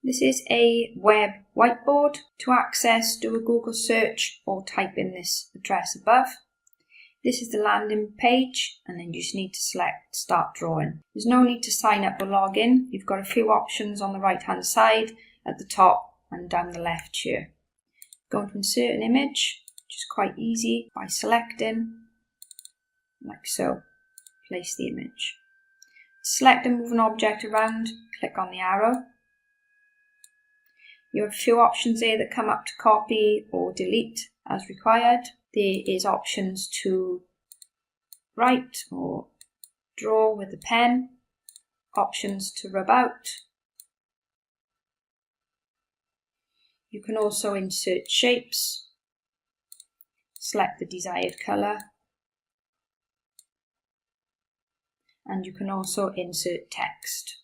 This is a web whiteboard. To access, do a Google search or type in this address above. This is the landing page, and then you just need to select Start Drawing. There's no need to sign up or log in. You've got a few options on the right hand side, at the top and down the left here. Going to insert an image, which is quite easy by selecting, like so. Place the image. To select and move an object around, click on the arrow. You have a few options there that come up to copy or delete as required. There is options to write or draw with a pen, options to rub out. You can also insert shapes, select the desired colour, and you can also insert text.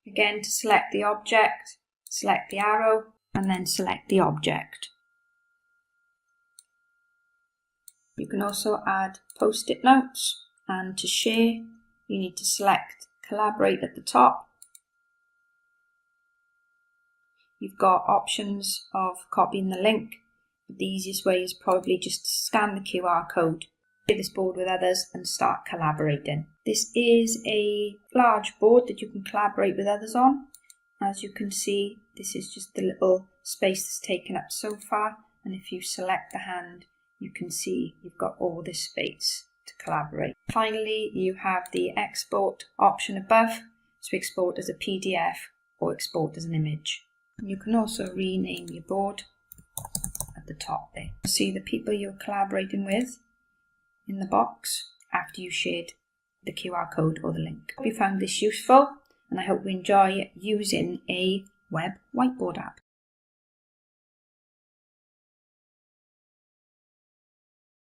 Again, to select the object, select the arrow and then select the object. You can also add post-it notes, and to share you need to select Collaborate at the top. You've got options of copying the link, but the easiest way is probably just to scan the QR code, share this board with others and start collaborating. This is a large board that you can collaborate with others on. As you can see, this is just the little space that's taken up so far, and if you select the hand, you can see you've got all this space to collaborate. Finally, you have the export option above to export as a PDF or export as an image. You can also rename your board at the top there. See the people you're collaborating with in the box after you shared the QR code or the link. I hope you found this useful, and I hope you enjoy using a web whiteboard app.